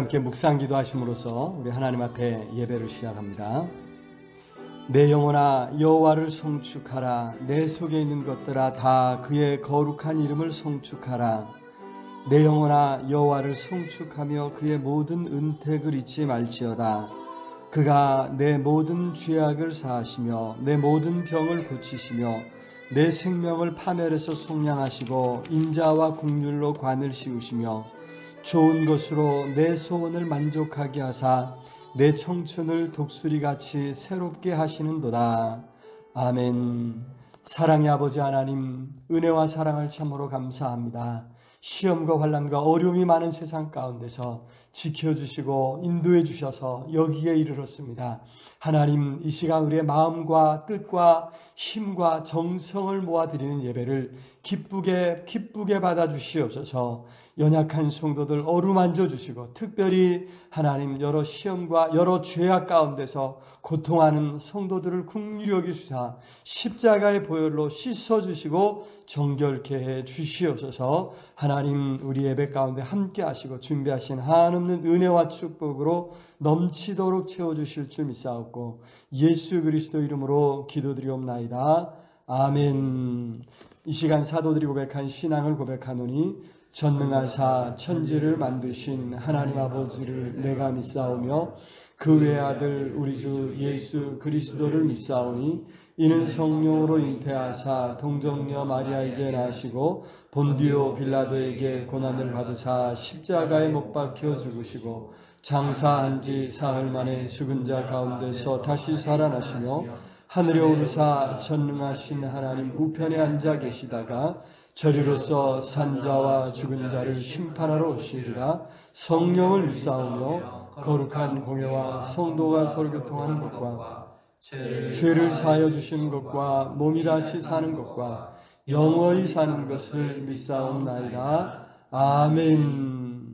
함께 묵상 기도하심으로써 우리 하나님 앞에 예배를 시작합니다. 내 영혼아 여호와를 송축하라. 내 속에 있는 것들아 다 그의 거룩한 이름을 송축하라. 내 영혼아 여호와를 송축하며 그의 모든 은택을 잊지 말지어다. 그가 내 모든 죄악을 사하시며 내 모든 병을 고치시며 내 생명을 파멸해서 속량하시고 인자와 긍휼로 관을 씌우시며 좋은 것으로 내 소원을 만족하게 하사 내 청춘을 독수리같이 새롭게 하시는도다. 아멘. 사랑의 아버지 하나님, 은혜와 사랑을 참으로 감사합니다. 시험과 환난과 어려움이 많은 세상 가운데서 지켜주시고 인도해 주셔서 여기에 이르렀습니다. 하나님, 이 시간 우리의 마음과 뜻과 힘과 정성을 모아드리는 예배를 기쁘게 받아주시옵소서. 연약한 성도들 어루만져 주시고 특별히 하나님 여러 시험과 여러 죄악 가운데서 고통하는 성도들을 긍휼히 여기시사 십자가의 보혈로 씻어주시고 정결케 해 주시옵소서. 하나님 우리 예배 가운데 함께 하시고 준비하신 한없는 은혜와 축복으로 넘치도록 채워주실 줄 믿사옵고 예수 그리스도 이름으로 기도드리옵나이다. 아멘. 이 시간 사도들이 고백한 신앙을 고백하노니 전능하사 천지를 만드신 하나님 아버지를 내가 믿사오며 그 외의 아들 우리 주 예수 그리스도를 믿사오니 이는 성령으로 잉태하사 동정녀 마리아에게 나시고 본디오 빌라도에게 고난을 받으사 십자가에 못 박혀 죽으시고 장사한 지 사흘 만에 죽은 자 가운데서 다시 살아나시며 하늘에 오르사 전능하신 하나님 우편에 앉아 계시다가 저리로서 산자와 죽은 자를 심판하러 오시리라. 성령을 믿사오며 거룩한 공회와 성도가 서로 교통하는 것과 죄를 사하여 주시는 것과 몸이 다시 사는 것과 영원히 사는 것을 믿사옵나이다. 아멘.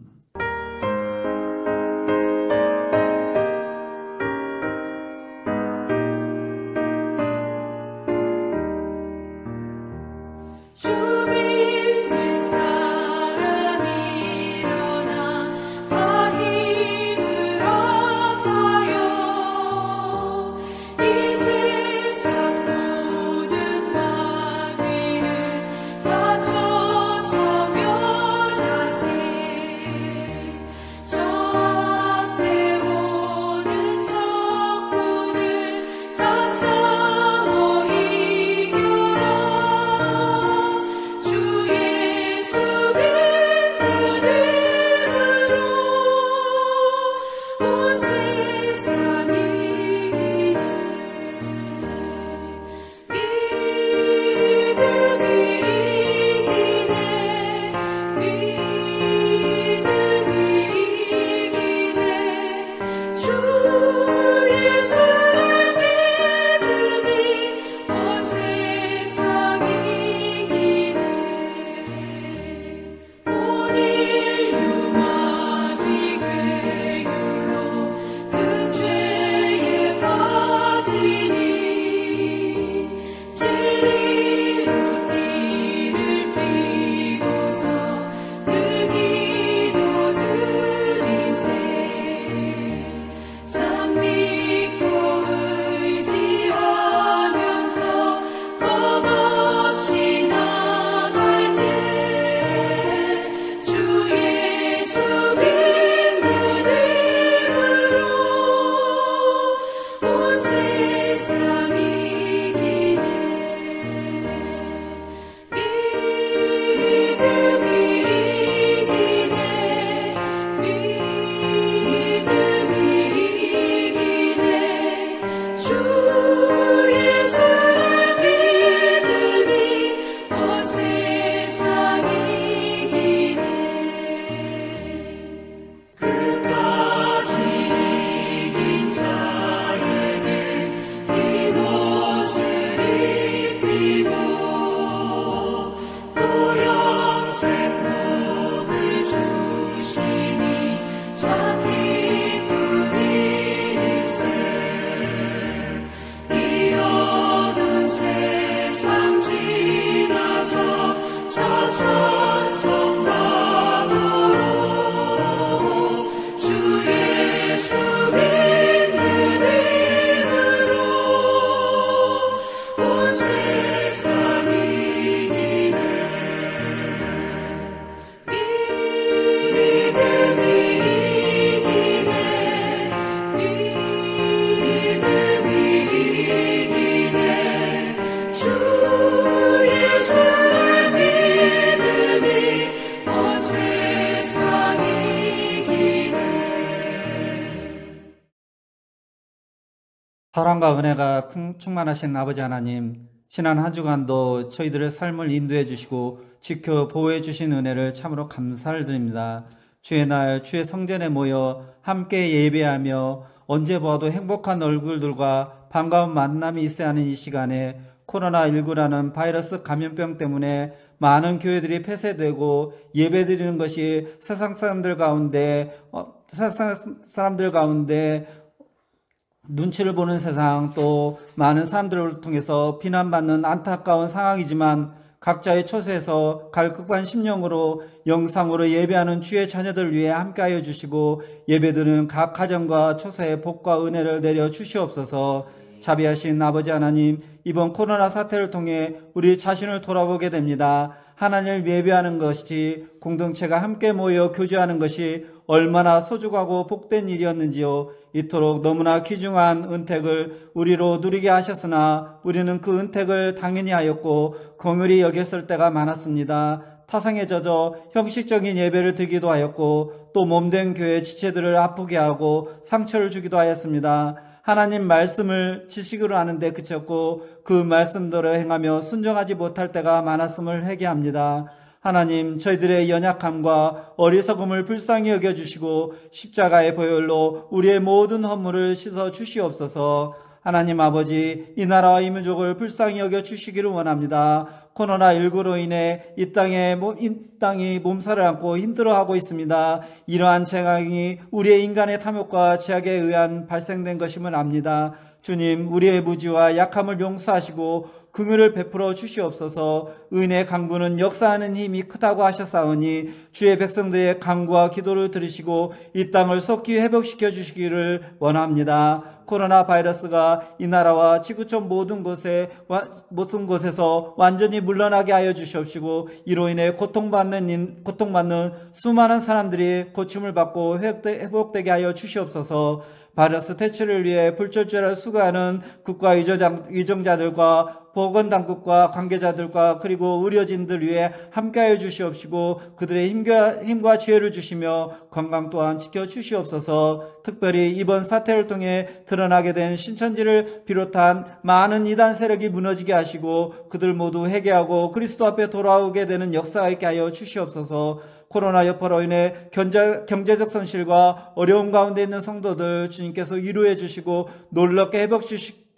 사랑과 은혜가 충만하신 아버지 하나님, 지난 한 주간도 저희들의 삶을 인도해 주시고 지켜 보호해 주신 은혜를 참으로 감사를 드립니다. 주의 날 주의 성전에 모여 함께 예배하며 언제 보아도 행복한 얼굴들과 반가운 만남이 있어야 하는 이 시간에 코로나19라는 바이러스 감염병 때문에 많은 교회들이 폐쇄되고 예배드리는 것이 세상 사람들 가운데 눈치를 보는 세상, 또 많은 사람들을 통해서 비난받는 안타까운 상황이지만 각자의 처소에서 갈급한 심령으로 영상으로 예배하는 주의 자녀들 위해 함께하여 주시고 예배드리는 각 가정과 처소에 복과 은혜를 내려 주시옵소서. 자비하신 아버지 하나님, 이번 코로나 사태를 통해 우리 자신을 돌아보게 됩니다. 하나님을 예배하는 것이, 공동체가 함께 모여 교제하는 것이 얼마나 소중하고 복된 일이었는지요. 이토록 너무나 귀중한 은택을 우리로 누리게 하셨으나 우리는 그 은택을 당연히 하였고 긍휼히 여겼을 때가 많았습니다. 타성에 젖어 형식적인 예배를 드리기도 하였고 또 몸된 교회 지체들을 아프게 하고 상처를 주기도 하였습니다. 하나님 말씀을 지식으로 아는데 그쳤고 그 말씀대로 행하며 순종하지 못할 때가 많았음을 회개합니다. 하나님, 저희들의 연약함과 어리석음을 불쌍히 여겨주시고 십자가의 보혈로 우리의 모든 허물을 씻어 주시옵소서. 하나님 아버지, 이 나라와 이 민족을 불쌍히 여겨주시기를 원합니다. 코로나19로 인해 이 땅이 몸살을 앓고 힘들어하고 있습니다. 이러한 재앙이 우리의 인간의 탐욕과 제약에 의한 발생된 것임을 압니다. 주님, 우리의 무지와 약함을 용서하시고 긍휼을 베풀어 주시옵소서. 은혜 강구는 역사하는 힘이 크다고 하셨사오니 주의 백성들의 간구와 기도를 들으시고 이 땅을 속히 회복시켜 주시기를 원합니다. 코로나 바이러스가 이 나라와 지구촌 모든 곳에서 완전히 물러나게 하여 주시옵시고 이로 인해 고통받는 수많은 사람들이 고침을 받고 회복되게 하여 주시옵소서. 바이러스 퇴치를 위해 불철주야를 수고하는 국가 위정자들과 보건당국과 관계자들과 그리고 의료진들 위해 함께하여 주시옵시고 그들의 힘과 지혜를 주시며 건강 또한 지켜주시옵소서. 특별히 이번 사태를 통해 드러나게 된 신천지를 비롯한 많은 이단 세력이 무너지게 하시고 그들 모두 회개하고 그리스도 앞에 돌아오게 되는 역사가 있게 하여 주시옵소서. 코로나 여파로 인해 경제적 손실과 어려움 가운데 있는 성도들 주님께서 위로해 주시고 놀랍게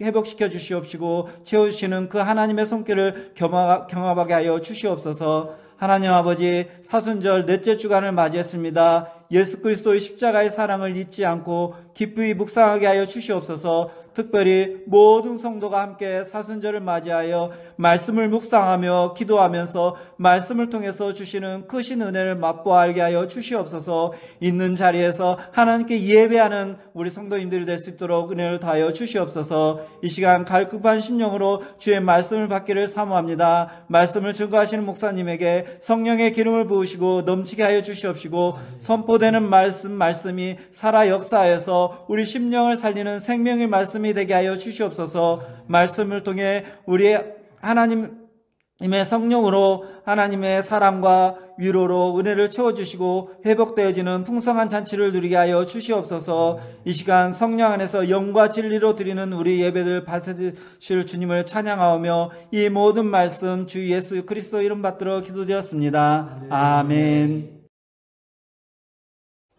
회복시켜 주시옵시고 채우시는 그 하나님의 손길을 경험하게 하여 주시옵소서. 하나님 아버지, 사순절 넷째 주간을 맞이했습니다. 예수 그리스도의 십자가의 사랑을 잊지 않고 기쁘게 묵상하게 하여 주시옵소서. 특별히 모든 성도가 함께 사순절을 맞이하여 말씀을 묵상하며 기도하면서 말씀을 통해서 주시는 크신 은혜를 맛보아 알게 하여 주시옵소서. 있는 자리에서 하나님께 예배하는 우리 성도님들이 될 수 있도록 은혜를 다하여 주시옵소서. 이 시간 갈급한 심령으로 주의 말씀을 받기를 사모합니다. 말씀을 증거하시는 목사님에게 성령의 기름을 부으시고 넘치게 하여 주시옵시고 선포되는 말씀이 살아 역사하여서 우리 심령을 살리는 생명의 말씀이 되게 하여 주시옵소서. 말씀을 통해 우리 하나님의 성령으로 하나님의 사랑과 위로로 은혜를 채워주시고 회복되어지는 풍성한 잔치를 누리게 하여 주시옵소서. 이 시간 성령 안에서 영과 진리로 드리는 우리 예배를 받으실 주님을 찬양하오며 이 모든 말씀 주 예수 그리스도 이름 받들어 기도드렸습니다. 아멘.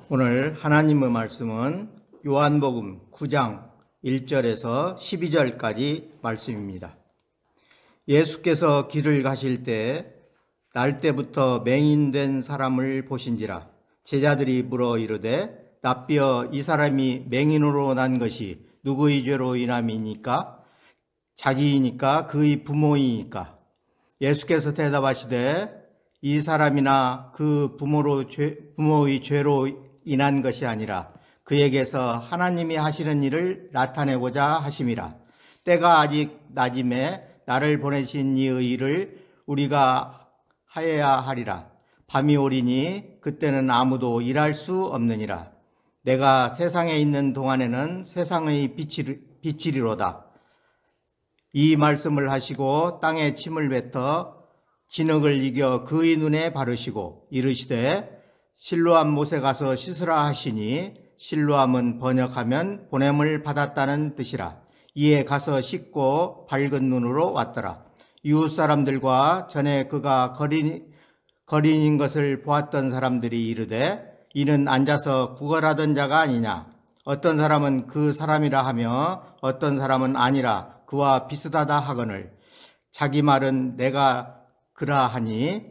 오늘 하나님의 말씀은 요한복음 9장 1절에서 12절까지 말씀입니다. 예수께서 길을 가실 때 날때부터 맹인된 사람을 보신지라. 제자들이 물어 이르되 납비여 이 사람이 맹인으로 난 것이 누구의 죄로 인함이니까? 자기이니까 그의 부모이니까? 예수께서 대답하시되 이 사람이나 그 부모의 죄로 인한 것이 아니라 그에게서 하나님이 하시는 일을 나타내고자 하심이라. 때가 아직 낮음에 나를 보내신 이의 일을 우리가 하여야 하리라. 밤이 오리니 그때는 아무도 일할 수 없느니라. 내가 세상에 있는 동안에는 세상의 빛이리로다. 이 말씀을 하시고 땅에 침을 뱉어 진흙을 이겨 그의 눈에 바르시고 이르시되 실로암 못에 가서 씻으라 하시니 실로암은 번역하면 보냄을 받았다는 뜻이라. 이에 가서 씻고 밝은 눈으로 왔더라. 이웃 사람들과 전에 그가 거린인 것을 보았던 사람들이 이르되 이는 앉아서 구걸하던 자가 아니냐. 어떤 사람은 그 사람이라 하며 어떤 사람은 아니라 그와 비슷하다 하거늘 자기 말은 내가 그라하니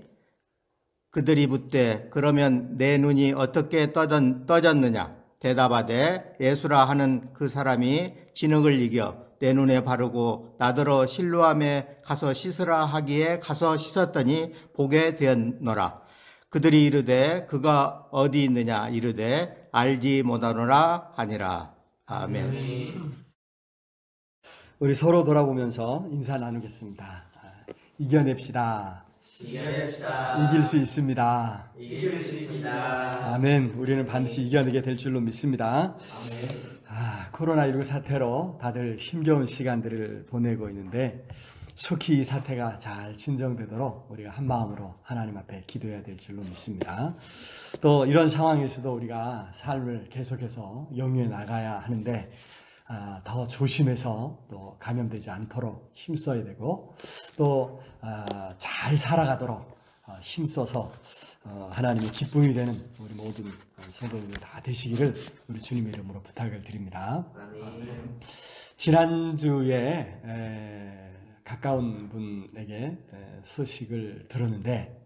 그들이 묻되 그러면 내 눈이 어떻게 떠졌느냐. 대답하되 예수라 하는 그 사람이 진흙을 이겨 내 눈에 바르고 나더러 실로암에 가서 씻으라 하기에 가서 씻었더니 보게 되었노라. 그들이 이르되 그가 어디 있느냐 이르되 알지 못하노라 하니라. 아멘. 우리 서로 돌아보면서 인사 나누겠습니다. 이겨냅시다. 이길 수 있습니다. 아멘. 우리는 반드시 이겨내게 될 줄로 믿습니다. 코로나19 사태로 다들 힘겨운 시간들을 보내고 있는데 속히 이 사태가 잘 진정되도록 우리가 한 마음으로 하나님 앞에 기도해야 될 줄로 믿습니다. 또 이런 상황에서도 우리가 삶을 계속해서 영위해 나가야 하는데 더 조심해서 또 감염되지 않도록 힘써야 되고 또 잘 살아가도록 힘써서 하나님의 기쁨이 되는 우리 모든 성도님들 다 되시기를 우리 주님의 이름으로 부탁을 드립니다. 지난주에 가까운 분에게 소식을 들었는데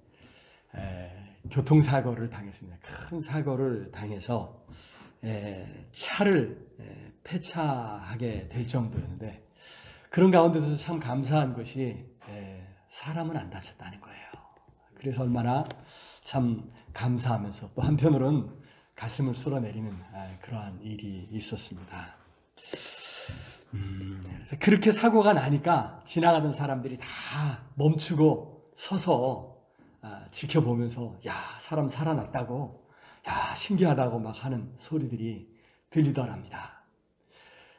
교통사고를 당했습니다. 큰 사고를 당해서 차를 폐차하게 될 정도였는데 그런 가운데서 참 감사한 것이 사람은 안 다쳤다는 거예요. 그래서 얼마나 참 감사하면서 또 한편으로는 가슴을 쓸어내리는 그러한 일이 있었습니다. 그래서 그렇게 사고가 나니까 지나가던 사람들이 다 멈추고 서서 지켜보면서 야 사람 살아났다고 야 신기하다고 막 하는 소리들이 들리더랍니다.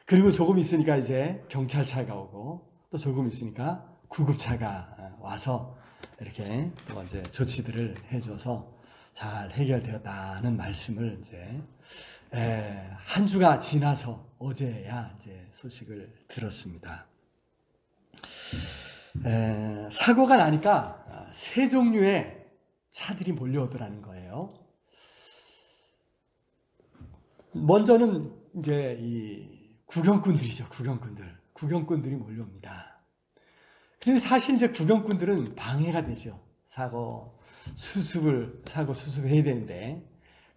그리고 조금 있으니까 이제 경찰차가 오고 또 조금 있으니까 구급차가 와서 이렇게 또 이제 조치들을 해줘서 잘 해결되었다는 말씀을 이제 한 주가 지나서 어제야 이제 소식을 들었습니다. 사고가 나니까 세 종류의 차들이 몰려오더라는 거예요. 먼저는 이제 이 구경꾼들이죠. 구경꾼들이 몰려옵니다. 그런데 사실 이제 구경꾼들은 방해가 되죠. 사고 수습을 해야 되는데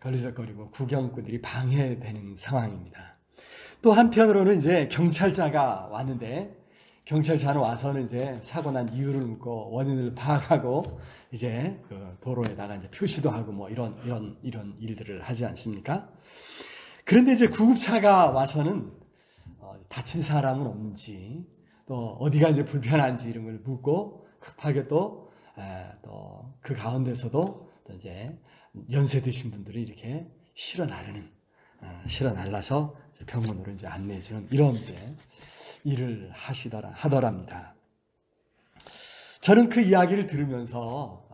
걸리적거리고 구경꾼들이 방해되는 상황입니다. 또 한편으로는 이제 경찰차가 왔는데 경찰차는 와서는 이제 사고 난 이유를 묻고 원인을 파악하고 이제 그 도로에다가 이제 표시도 하고 뭐 이런 일들을 하지 않습니까? 그런데 이제 구급차가 와서는 다친 사람은 없는지 또 어디가 이제 불편한지 이런 걸 묻고 급하게 또 그 가운데서도 또 이제 연세 드신 분들이 이렇게 실어 날라서 병원으로 이제 안내주는 이런 이제 일을 하더랍니다. 저는 그 이야기를 들으면서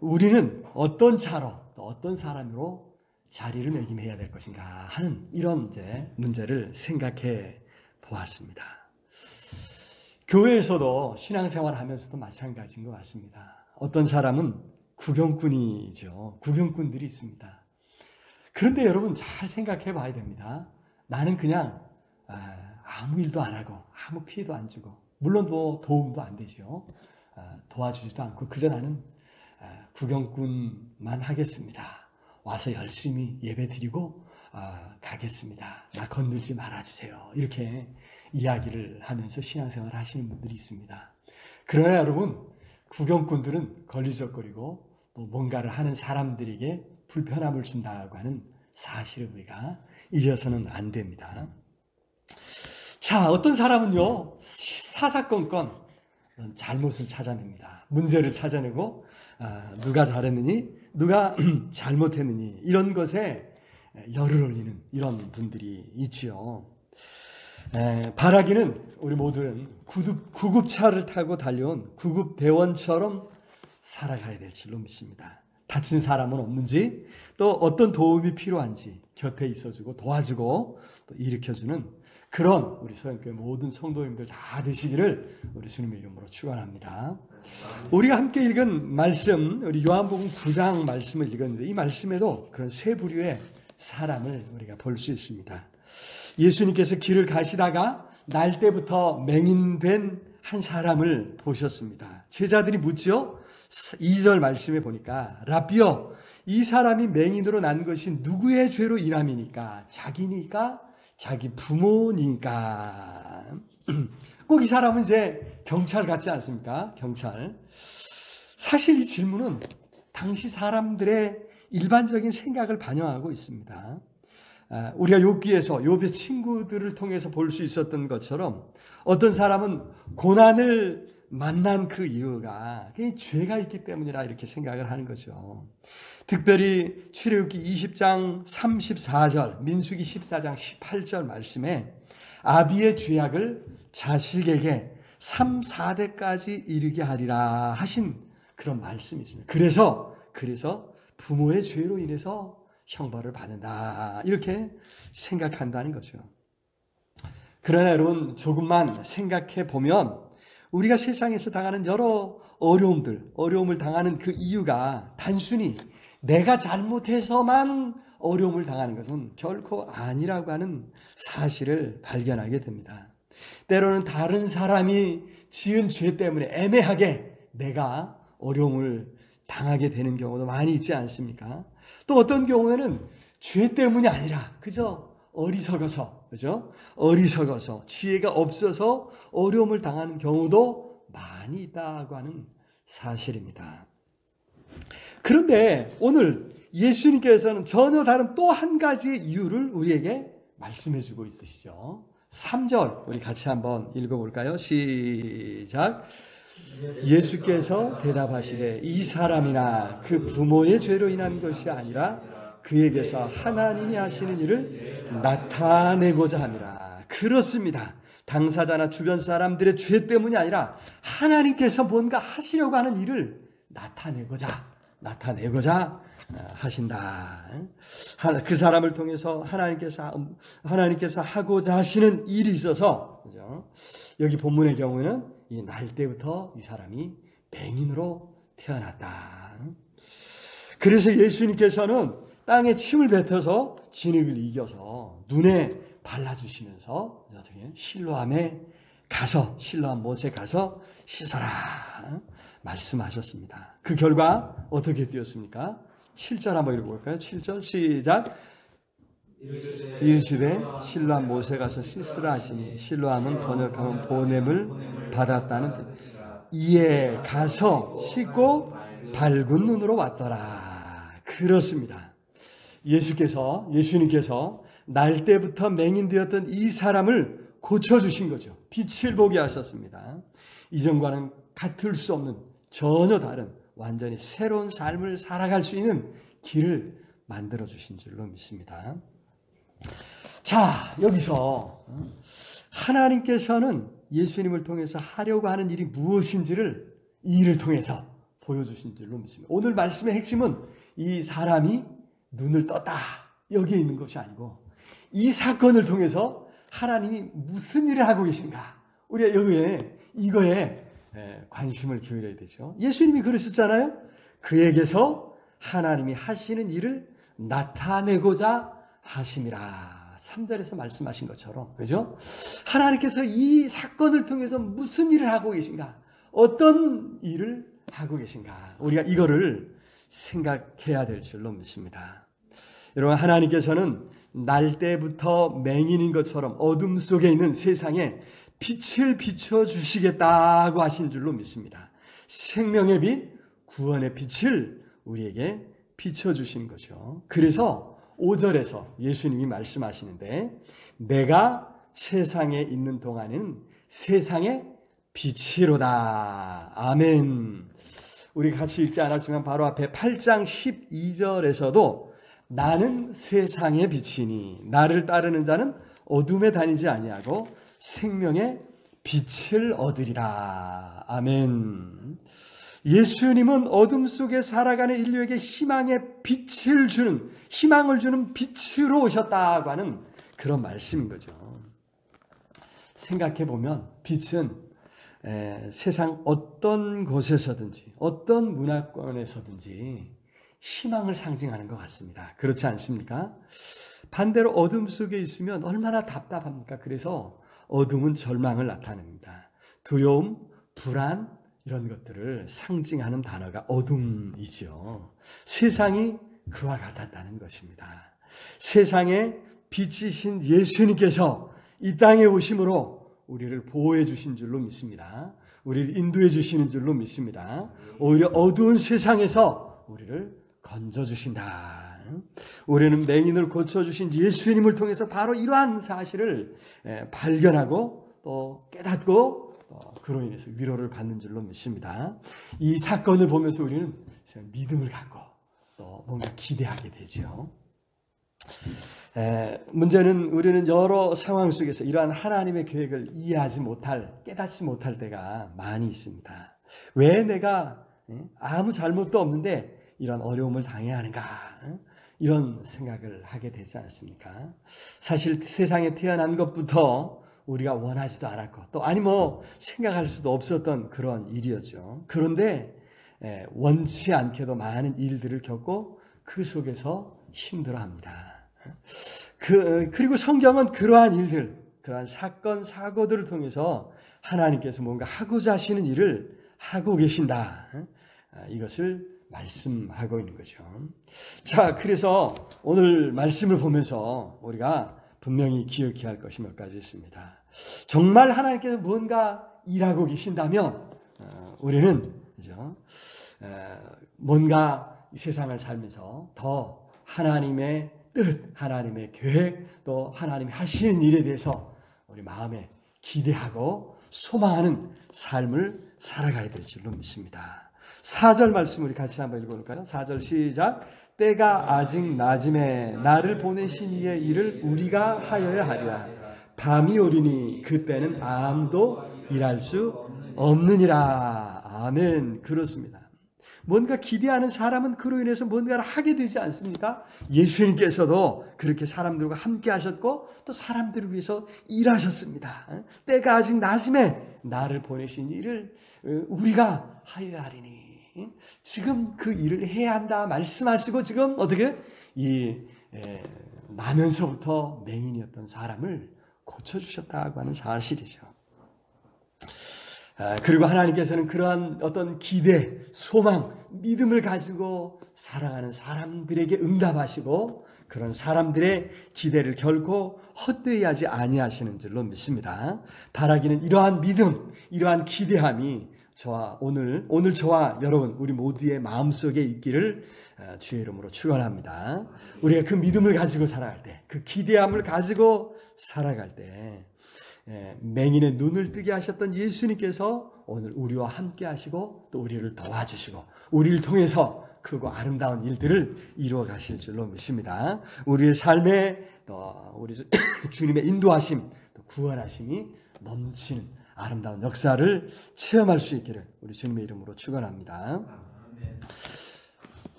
우리는 어떤 차로 또 어떤 사람으로 자리를 매김해야 될 것인가 하는 이런 이제 문제를 생각해 보았습니다. 교회에서도 신앙생활 하면서도 마찬가지인 것 같습니다. 어떤 사람은 구경꾼이죠. 구경꾼들이 있습니다. 그런데 여러분 잘 생각해 봐야 됩니다. 나는 그냥 아무 일도 안 하고 아무 피해도 안 주고 물론 뭐 도움도 안 되죠. 도와주지도 않고 그저 나는 구경꾼만 하겠습니다. 와서 열심히 예배 드리고 가겠습니다. 나 건들지 말아주세요. 이렇게 이야기를 하면서 신앙생활을 하시는 분들이 있습니다. 그러나 여러분 구경꾼들은 걸리적거리고 또 뭔가를 하는 사람들에게 불편함을 준다고 하는 사실을 우리가 잊어서는 안 됩니다. 자, 어떤 사람은요 사사건건 잘못을 찾아냅니다. 문제를 찾아내고 누가 잘했느니 누가 잘못했느니 이런 것에 열을 올리는 이런 분들이 있지요. 바라기는 우리 모두는 구급차를 타고 달려온 구급대원처럼 살아가야 될 줄로 믿습니다. 다친 사람은 없는지 또 어떤 도움이 필요한지 곁에 있어주고 도와주고 또 일으켜주는 그런 우리 서영교회 모든 성도님들 다 되시기를 우리 주님의 이름으로 축원합니다. 우리가 함께 읽은 말씀, 우리 요한복음 9장 말씀을 읽었는데 이 말씀에도 그런 세 부류의 사람을 우리가 볼 수 있습니다. 예수님께서 길을 가시다가 날 때부터 맹인된 한 사람을 보셨습니다. 제자들이 묻죠. 2절 말씀에 보니까 라비여, 이 사람이 맹인으로 난 것이 누구의 죄로 인함이니까? 자기니까? 자기 부모니까? 꼭 이 사람은 이제 경찰 같지 않습니까? 경찰. 사실 이 질문은 당시 사람들의 일반적인 생각을 반영하고 있습니다. 우리가 욥기에서 욥의 친구들을 통해서 볼 수 있었던 것처럼 어떤 사람은 고난을 만난 그 이유가 죄가 있기 때문이라 이렇게 생각을 하는 거죠. 특별히 출애굽기 20장 34절, 민수기 14장 18절 말씀에 아비의 죄악을 자식에게 3, 4대까지 이르게 하리라 하신 그런 말씀이 있습니다. 그래서 부모의 죄로 인해서 형벌을 받는다 이렇게 생각한다는 거죠. 그러나 여러분 조금만 생각해 보면 우리가 세상에서 당하는 여러 어려움을 당하는 그 이유가 단순히 내가 잘못해서만 어려움을 당하는 것은 결코 아니라고 하는 사실을 발견하게 됩니다. 때로는 다른 사람이 지은 죄 때문에 애매하게 내가 어려움을 당하게 되는 경우도 많이 있지 않습니까? 또 어떤 경우에는 죄 때문이 아니라 그저 어리석어서, 그죠? 어리석어서 지혜가 없어서 어려움을 당하는 경우도 많이 있다고 하는 사실입니다. 그런데 오늘 예수님께서는 전혀 다른 또 한 가지의 이유를 우리에게 말씀해 주고 있으시죠. 3절 우리 같이 한번 읽어볼까요? 시작. 예수께서 대답하시되 이 사람이나 그 부모의 죄로 인한 것이 아니라 그에게서 하나님이 하시는 일을 나타내고자 함이라. 그렇습니다. 당사자나 주변 사람들의 죄 때문이 아니라 하나님께서 뭔가 하시려고 하는 일을 나타내고자 하신다. 그 사람을 통해서 하나님께서 하고자 하시는 일이 있어서, 그죠? 여기 본문의 경우에는 이 날 때부터 이 사람이 맹인으로 태어났다. 그래서 예수님께서는 땅에 침을 뱉어서 진흙을 이겨서 눈에 발라주시면서 실로암 못에 가서 씻어라 말씀하셨습니다. 그 결과 어떻게 되었습니까? 7절 한번 읽어볼까요? 7절 시작. 이르시되 실로암 못에 가서 씻으라 하시니 실로암은 번역하면 보냄을 받았다는 뜻. 이에 가서 씻고 밝은 눈으로 왔더라. 그렇습니다. 예수님께서 날 때부터 맹인되었던 이 사람을 고쳐주신 거죠. 빛을 보게 하셨습니다. 이전과는 같을 수 없는 전혀 다른 완전히 새로운 삶을 살아갈 수 있는 길을 만들어주신 줄로 믿습니다. 자, 여기서 하나님께서는 예수님을 통해서 하려고 하는 일이 무엇인지를 이 일을 통해서 보여주신 줄로 믿습니다. 오늘 말씀의 핵심은 이 사람이 눈을 떴다 여기에 있는 것이 아니고 이 사건을 통해서 하나님이 무슨 일을 하고 계신가 우리가 이거에 관심을 기울여야 되죠. 예수님이 그러셨잖아요. 그에게서 하나님이 하시는 일을 나타내고자 하심이라. 3절에서 말씀하신 것처럼, 그죠? 하나님께서 이 사건을 통해서 무슨 일을 하고 계신가? 어떤 일을 하고 계신가? 우리가 이거를 생각해야 될 줄로 믿습니다. 여러분, 하나님께서는 날 때부터 맹인인 것처럼 어둠 속에 있는 세상에 빛을 비춰주시겠다고 하신 줄로 믿습니다. 생명의 빛, 구원의 빛을 우리에게 비춰주신 거죠. 그래서 5절에서 예수님이 말씀하시는데 내가 세상에 있는 동안에는 세상의 빛이로다. 아멘. 우리 같이 읽지 않았지만 바로 앞에 8장 12절에서도 나는 세상의 빛이니 나를 따르는 자는 어둠에 다니지 아니하고 생명의 빛을 얻으리라. 아멘. 예수님은 어둠 속에 살아가는 인류에게 희망을 주는 빛으로 오셨다고 하는 그런 말씀인 거죠. 생각해 보면 빛은 세상 어떤 곳에서든지 어떤 문화권에서든지 희망을 상징하는 것 같습니다. 그렇지 않습니까? 반대로 어둠 속에 있으면 얼마나 답답합니까? 그래서 어둠은 절망을 나타냅니다. 두려움, 불안 이런 것들을 상징하는 단어가 어둠이죠. 세상이 그와 같았다는 것입니다. 세상에 빛이신 예수님께서 이 땅에 오심으로 우리를 보호해 주신 줄로 믿습니다. 우리를 인도해 주시는 줄로 믿습니다. 오히려 어두운 세상에서 우리를 건져주신다. 우리는 맹인을 고쳐주신 예수님을 통해서 바로 이러한 사실을 발견하고 또 깨닫고 그로 인해서 위로를 받는 줄로 믿습니다. 이 사건을 보면서 우리는 믿음을 갖고 또 뭔가 기대하게 되죠. 문제는 우리는 여러 상황 속에서 이러한 하나님의 계획을 이해하지 못할, 깨닫지 못할 때가 많이 있습니다. 왜 내가 아무 잘못도 없는데 이런 어려움을 당해야 하는가? 이런 생각을 하게 되지 않습니까? 사실 세상에 태어난 것부터 우리가 원하지도 않았고 또 아니 생각할 수도 없었던 그런 일이었죠. 그런데 원치 않게도 많은 일들을 겪고 그 속에서 힘들어합니다. 그리고 성경은 그러한 일들, 그러한 사건, 사고들을 통해서 하나님께서 뭔가 하고자 하시는 일을 하고 계신다. 이것을 말씀하고 있는 거죠. 자, 그래서 오늘 말씀을 보면서 우리가 분명히 기억해야 할 것이 몇 가지 있습니다. 정말 하나님께서 뭔가 일하고 계신다면 우리는 그죠? 뭔가 이 세상을 살면서 더 하나님의 뜻, 하나님의 계획, 또 하나님이 하시는 일에 대해서 우리 마음에 기대하고 소망하는 삶을 살아가야 될 줄로 믿습니다. 4절 말씀 우리 같이 한번 읽어볼까요? 4절 시작. 때가 아직 낮음에 나를 보내신 이의 일을 우리가 하여야 하리라. 밤이 오리니 그때는 아무도 일할 수 없느니라. 아멘. 그렇습니다. 뭔가 기대하는 사람은 그로 인해서 뭔가를 하게 되지 않습니까? 예수님께서도 그렇게 사람들과 함께 하셨고 또 사람들을 위해서 일하셨습니다. 때가 아직 낮음에 나를 보내신 일을 우리가 하여야 하리니. 지금 그 일을 해야 한다 말씀하시고 지금 어떻게 나면서부터 맹인이었던 사람을 고쳐주셨다고 하는 사실이죠. 그리고 하나님께서는 그러한 어떤 기대, 소망, 믿음을 가지고 살아가는 사람들에게 응답하시고 그런 사람들의 기대를 결코 헛되이 하지 아니하시는 줄로 믿습니다. 바라기는 이러한 믿음, 이러한 기대함이 오늘 저와 여러분 우리 모두의 마음속에 있기를 주의 이름으로 축원합니다. 우리가 그 믿음을 가지고 살아갈 때, 그 기대함을 가지고 살아갈 때 맹인의 눈을 뜨게 하셨던 예수님께서 오늘 우리와 함께 하시고 또 우리를 도와주시고 우리를 통해서 크고 아름다운 일들을 이루어 가실 줄로 믿습니다. 우리의 삶에 우리 주님의 인도하심, 또 구원하심이 넘치는 아름다운 역사를 체험할 수 있기를 우리 주님의 이름으로 축원합니다.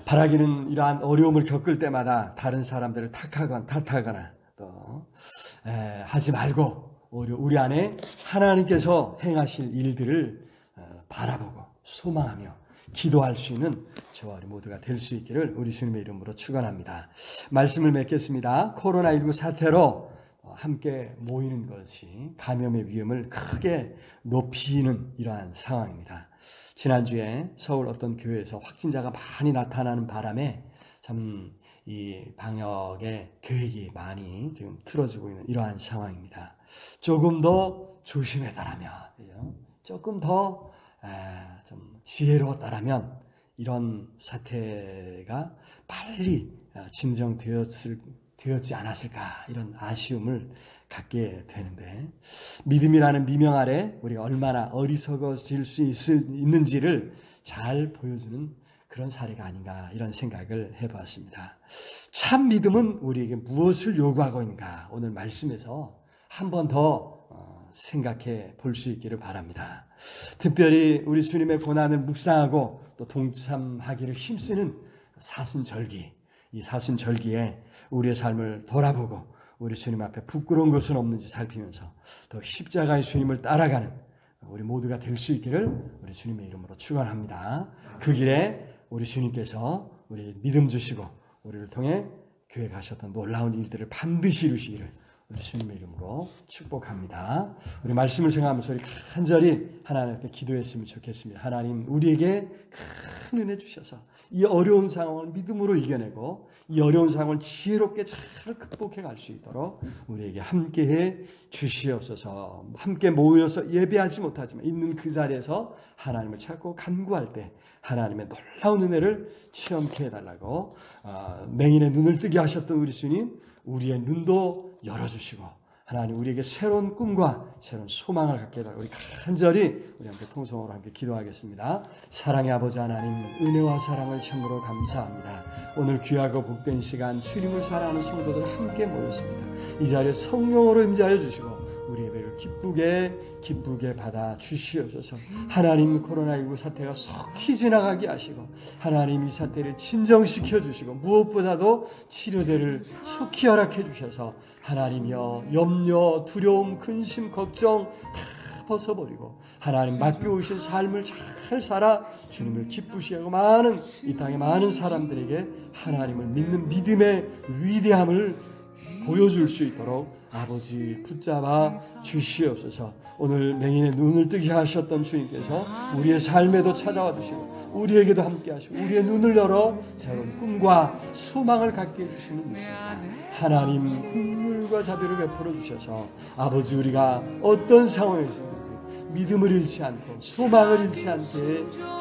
바라기는 이러한 어려움을 겪을 때마다 다른 사람들을 탓하거나 또 하지 말고 오히려 우리 안에 하나님께서 행하실 일들을 바라보고 소망하며 기도할 수 있는 저와 우리 모두가 될 수 있기를 우리 주님의 이름으로 축원합니다. 말씀을 맺겠습니다. 코로나19 사태로 함께 모이는 것이 감염의 위험을 크게 높이는 이러한 상황입니다. 지난주에 서울 어떤 교회에서 확진자가 많이 나타나는 바람에 참 이 방역의 계획이 많이 지금 틀어지고 있는 이러한 상황입니다. 조금 더 조심했다라면, 조금 더 좀 지혜로웠다라면 이런 사태가 빨리 진정되었지 않았을까 이런 아쉬움을 갖게 되는데 믿음이라는 미명 아래 우리가 얼마나 어리석어질 수 있는지를 잘 보여주는 그런 사례가 아닌가 이런 생각을 해봤습니다. 참 믿음은 우리에게 무엇을 요구하고 있는가 오늘 말씀에서 한 번 더 생각해 볼 수 있기를 바랍니다. 특별히 우리 주님의 고난을 묵상하고 또 동참하기를 힘쓰는 사순절기, 이 사순절기에 우리의 삶을 돌아보고 우리 주님 앞에 부끄러운 것은 없는지 살피면서 더 십자가의 주님을 따라가는 우리 모두가 될 수 있기를 우리 주님의 이름으로 축원합니다. 그 길에 우리 주님께서 우리 믿음 주시고 우리를 통해 교회 가셨던 놀라운 일들을 반드시 이루시기를 우리 주님의 이름으로 축복합니다. 우리 말씀을 생각하면서 우리 간절히 하나님 앞에 기도했으면 좋겠습니다. 하나님, 우리에게 큰 은혜 주셔서 이 어려운 상황을 믿음으로 이겨내고 이 어려운 상황을 지혜롭게 잘 극복해 갈 수 있도록 우리에게 함께해 주시옵소서. 함께 모여서 예배하지 못하지만 있는 그 자리에서 하나님을 찾고 간구할 때 하나님의 놀라운 은혜를 체험케 해달라고, 맹인의 눈을 뜨게 하셨던 우리 주님, 우리의 눈도 열어주시고 하나님 우리에게 새로운 꿈과 새로운 소망을 갖게 해달라고 우리 간절히 우리 함께 통성으로 함께 기도하겠습니다. 사랑의 아버지 하나님, 은혜와 사랑을 참으로 감사합니다. 오늘 귀하고 복된 시간 주님을 사랑하는 성도들 함께 모였습니다. 이 자리에 성령으로 임재하여 주시고 우리 예배를 기쁘게 받아 주시옵소서. 하나님, 코로나19 사태가 속히 지나가게 하시고 하나님 이 사태를 진정시켜 주시고 무엇보다도 치료제를 속히 허락해 주셔서 하나님이여 염려, 두려움, 근심, 걱정 다 벗어버리고 하나님 맡겨오신 삶을 잘 살아 주님을 기쁘시게 하고 이 땅의 많은 사람들에게 하나님을 믿는 믿음의 위대함을 보여줄 수 있도록 아버지 붙잡아 주시옵소서. 오늘 맹인의 눈을 뜨게 하셨던 주님께서 우리의 삶에도 찾아와 주시고 우리에게도 함께 하시고 우리의 눈을 열어 새로운 꿈과 소망을 갖게 해주시는 믿습니다. 하나님 긍휼과 자비를 베풀어 주셔서 아버지 우리가 어떤 상황에 있든지 믿음을 잃지 않고 소망을 잃지 않게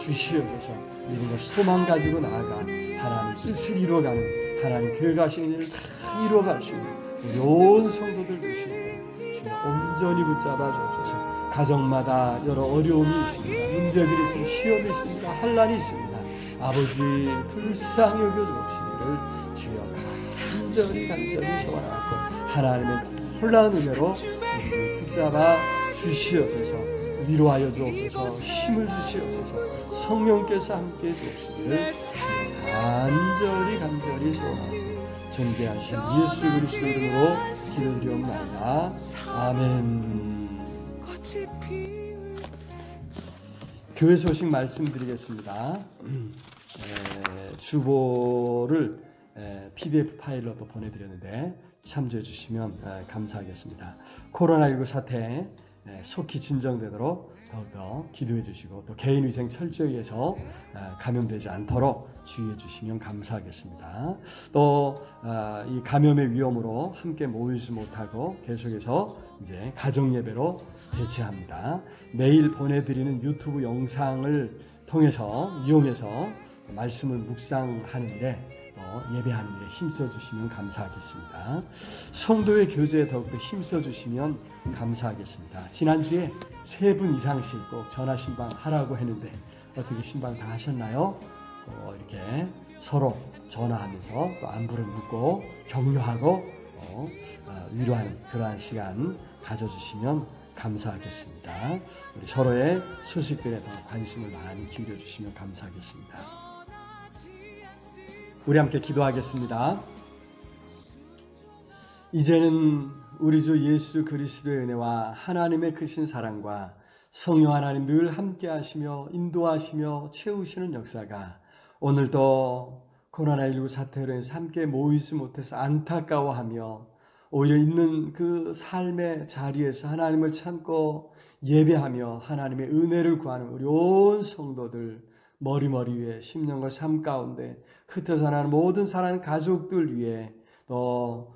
주시옵소서. 믿음과 소망 가지고 나아가 하나님 뜻을 이루어가는 하나님 교회가 하시는 일을 다 이루어갈 수 있는 우리 온 성도들 되시고 주님 온전히 붙잡아 주옵소서. 가정마다 여러 어려움이 있습니다. 문제들이 있습니다. 시험이 있습니다. 환난이 있습니다. 아버지 불쌍히 여겨주옵시기를 주여 간절히 소원하고 하나님의 놀라운 은혜로 우리를 붙잡아 주시옵소서. 위로하여 주옵소서. 힘을 주시옵소서. 성령께서 함께해 주옵시기를 주여 간절히 소원하고 존귀하신 예수 그리스도 이름으로 기도드리옵나이다. 아멘. 교회 소식 말씀드리겠습니다. 주보를 PDF 파일로도 보내드렸는데 참조해 주시면 감사하겠습니다. 코로나19 사태 속히 진정되도록 더욱더 기도해 주시고 또 개인위생 철저히 해서 감염되지 않도록 주의해 주시면 감사하겠습니다. 또 이 감염의 위험으로 함께 모이지 못하고 계속해서 이제 가정예배로 대체합니다. 매일 보내드리는 유튜브 영상을 이용해서 말씀을 묵상하는 일에 예배하는 일에 힘써 주시면 감사하겠습니다. 성도의 교제에 더욱더 힘써 주시면 감사하겠습니다. 지난주에 3분 이상씩 꼭 전화 신방 하라고 했는데 어떻게 신방 다 하셨나요? 이렇게 서로 전화하면서 또 안부를 묻고 격려하고 위로하는 그러한 시간 가져주시면 감사하겠습니다. 우리 서로의 소식들에 더 관심을 많이 기울여 주시면 감사하겠습니다. 우리 함께 기도하겠습니다. 이제는 우리 주 예수 그리스도의 은혜와 하나님의 크신 사랑과 성령 하나님 늘 함께 하시며 인도하시며 채우시는 역사가 오늘도 코로나19 사태로 인해서 함께 모이지 못해서 안타까워하며 오히려 있는 그 삶의 자리에서 하나님을 찾고 예배하며 하나님의 은혜를 구하는 우리 온 성도들 머리 위에 심령과 삶 가운데 흩어져 나는 모든 사랑하는 가족들 위해 또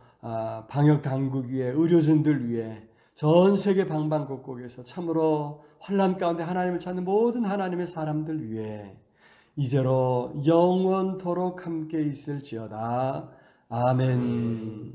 방역 당국 위에 의료진들 위해 전 세계 방방곡곡에서 참으로 환난 가운데 하나님을 찾는 모든 하나님의 사람들 위해 이제로 영원토록 함께 있을지어다. 아멘.